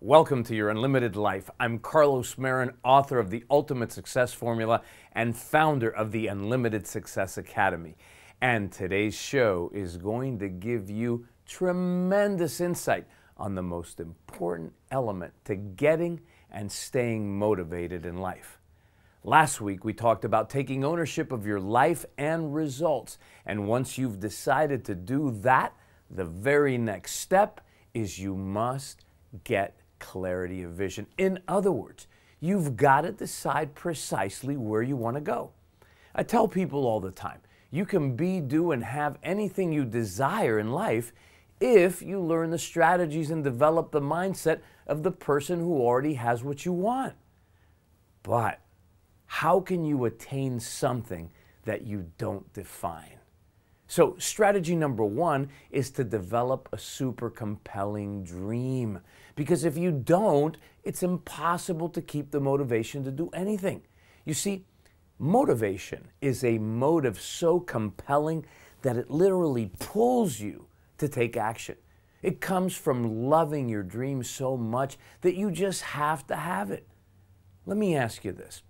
Welcome to Your Unlimited Life. I'm Carlos Marin, author of The Ultimate Success Formula and founder of the Unlimited Success Academy. And today's show is going to give you tremendous insight on the most important element to getting and staying motivated in life. Last week, we talked about taking ownership of your life and results. And once you've decided to do that, the very next step is you must get clarity of vision. In other words, you've got to decide precisely where you want to go. I tell people all the time, you can be, do, and have anything you desire in life if you learn the strategies and develop the mindset of the person who already has what you want. But how can you attain something that you don't define? So strategy number one is to develop a super compelling dream. Because if you don't, it's impossible to keep the motivation to do anything. You see, motivation is a motive so compelling that it literally pulls you to take action. It comes from loving your dream so much that you just have to have it. Let me ask you this.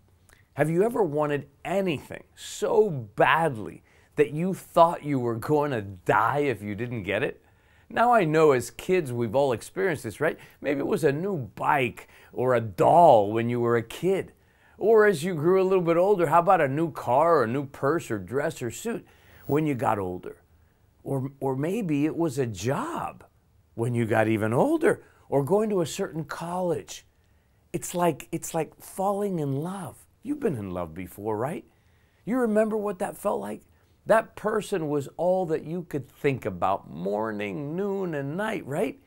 Have you ever wanted anything so badly that you thought you were going to die if you didn't get it? Now I know as kids we've all experienced this, right? Maybe it was a new bike or a doll when you were a kid. Or as you grew a little bit older, how about a new car or a new purse or dress or suit when you got older? Or maybe it was a job when you got even older, or going to a certain college. It's like falling in love. You've been in love before, right? You remember what that felt like? That person was all that you could think about morning, noon, and night, right?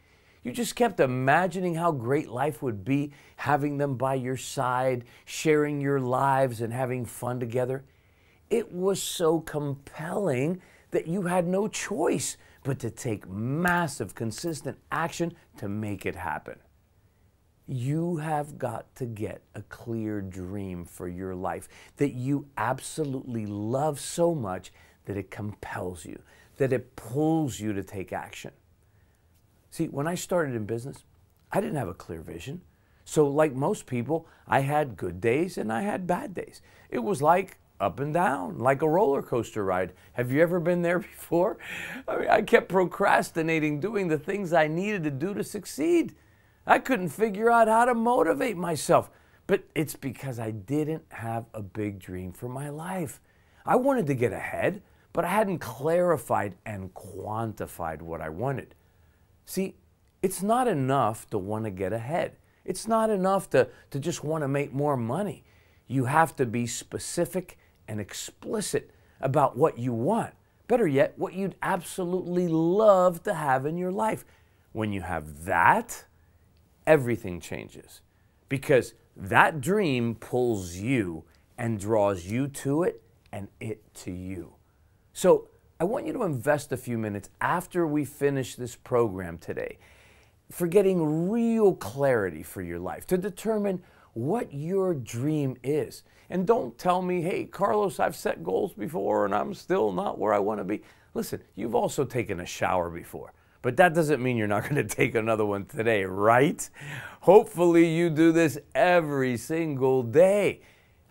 You just kept imagining how great life would be having them by your side, sharing your lives and having fun together. It was so compelling that you had no choice but to take massive, consistent action to make it happen. You have got to get a clear dream for your life that you absolutely love so much that it compels you, that it pulls you to take action. See, when I started in business, I didn't have a clear vision. So like most people, I had good days and I had bad days. It was like up and down, like a roller coaster ride. Have you ever been there before? I kept procrastinating doing the things I needed to do to succeed. I couldn't figure out how to motivate myself. But it's because I didn't have a big dream for my life. I wanted to get ahead, but I hadn't clarified and quantified what I wanted. See, it's not enough to want to get ahead. It's not enough to just want to make more money. You have to be specific and explicit about what you want. Better yet, what you'd absolutely love to have in your life. When you have that, everything changes. Because that dream pulls you and draws you to it and it to you. So I want you to invest a few minutes after we finish this program today for getting real clarity for your life, to determine what your dream is. And don't tell me, hey, Carlos, I've set goals before and I'm still not where I want to be. Listen, you've also taken a shower before, but that doesn't mean you're not going to take another one today, right? Hopefully you do this every single day.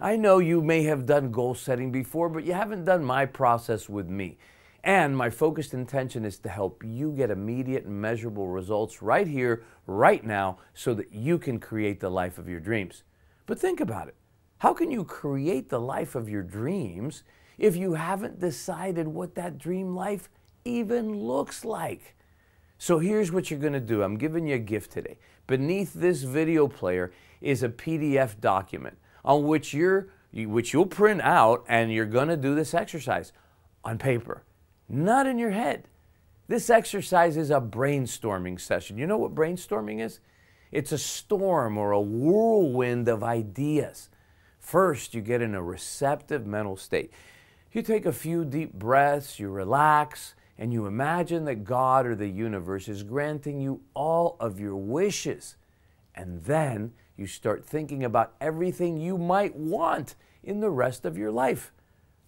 I know you may have done goal setting before, but you haven't done my process with me. And my focused intention is to help you get immediate and measurable results right here, right now, so that you can create the life of your dreams. But think about it. How can you create the life of your dreams if you haven't decided what that dream life even looks like? So here's what you're going to do. I'm giving you a gift today. Beneath this video player is a PDF document on which you'll print out, and you're going to do this exercise on paper, not in your head. This exercise is a brainstorming session. You know what brainstorming is? It's a storm or a whirlwind of ideas. First, you get in a receptive mental state. You take a few deep breaths, you relax, and you imagine that God or the universe is granting you all of your wishes. And then you start thinking about everything you might want in the rest of your life.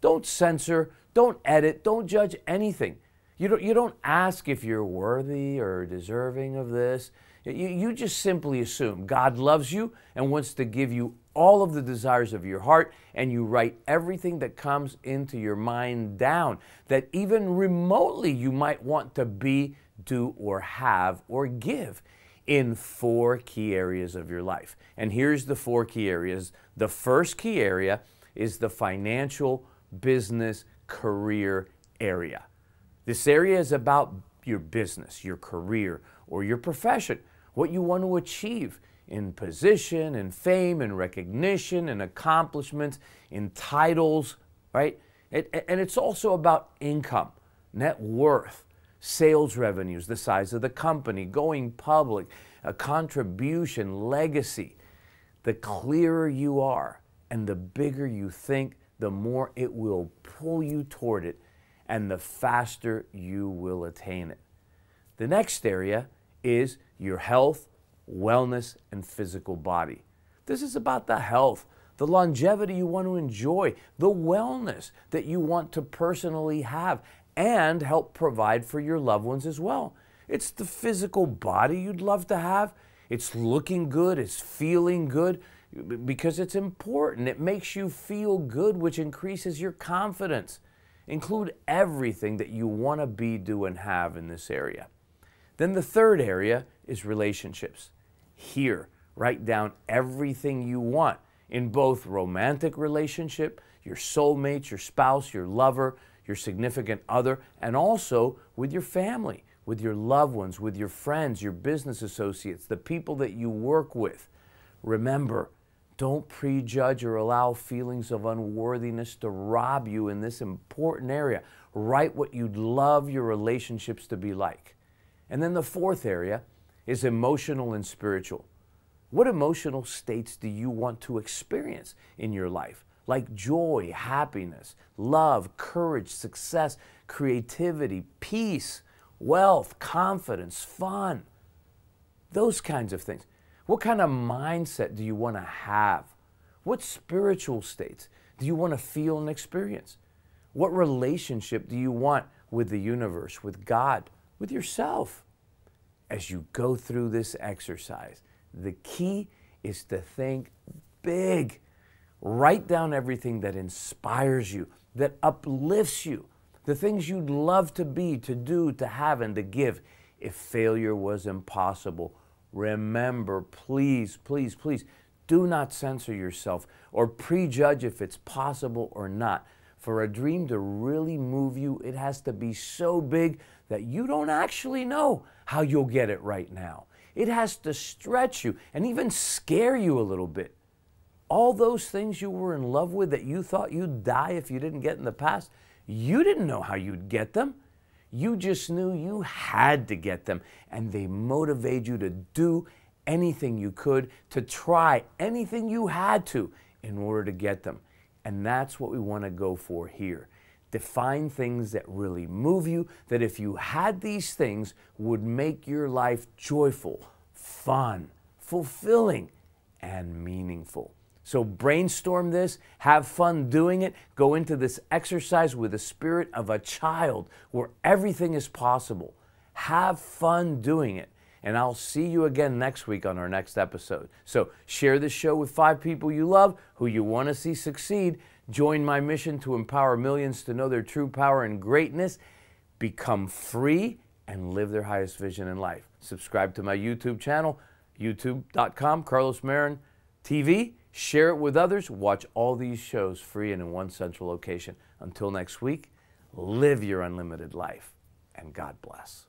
Don't censor, don't edit, don't judge anything. You don't ask if you're worthy or deserving of this. You just simply assume God loves you and wants to give you all of the desires of your heart, and you write everything that comes into your mind down that even remotely you might want to be, do, or have, or give in 4 key areas of your life. And here's the 4 key areas. The first key area is the financial, business, career area. This area is about your business, your career, or your profession, what you want to achieve in position, in fame, in recognition, in accomplishments, in titles, right? And it's also about income, net worth, sales revenues, the size of the company, going public, a contribution, legacy. The clearer you are and the bigger you think, the more it will pull you toward it and the faster you will attain it. The next area is your health, wellness, and physical body. This is about the health, the longevity you want to enjoy, the wellness that you want to personally have and help provide for your loved ones as well. It's the physical body you'd love to have. It's looking good, it's feeling good, because it's important. It makes you feel good, which increases your confidence. Include everything that you want to be, do, and have in this area. Then the third area is relationships. Here, write down everything you want in both romantic relationship, your soulmate, your spouse, your lover, your significant other, and also with your family, with your loved ones, with your friends, your business associates, the people that you work with. Remember, don't prejudge or allow feelings of unworthiness to rob you in this important area. Write what you'd love your relationships to be like. And then the fourth area is emotional and spiritual. What emotional states do you want to experience in your life? Like joy, happiness, love, courage, success, creativity, peace, wealth, confidence, fun. Those kinds of things. What kind of mindset do you want to have? What spiritual states do you want to feel and experience? What relationship do you want with the universe, with God, with yourself? As you go through this exercise, the key is to think big. Write down everything that inspires you, that uplifts you, the things you'd love to be, to do, to have, and to give. If failure was impossible, remember, please, please, please, do not censor yourself or prejudge if it's possible or not. For a dream to really move you, it has to be so big that you don't actually know how you'll get it right now. It has to stretch you and even scare you a little bit. All those things you were in love with that you thought you'd die if you didn't get in the past, you didn't know how you'd get them. You just knew you had to get them, and they motivate you to do anything you could, to try anything you had to in order to get them. And that's what we want to go for here. Define things that really move you, that if you had these things would make your life joyful, fun, fulfilling, and meaningful. So brainstorm this, have fun doing it, go into this exercise with the spirit of a child where everything is possible. Have fun doing it. And I'll see you again next week on our next episode. So share this show with 5 people you love, who you want to see succeed. Join my mission to empower millions to know their true power and greatness, become free, and live their highest vision in life. Subscribe to my YouTube channel, youtube.com, Carlos Marin TV. Share it with others. Watch all these shows free and in one central location. Until next week, live your unlimited life, and God bless.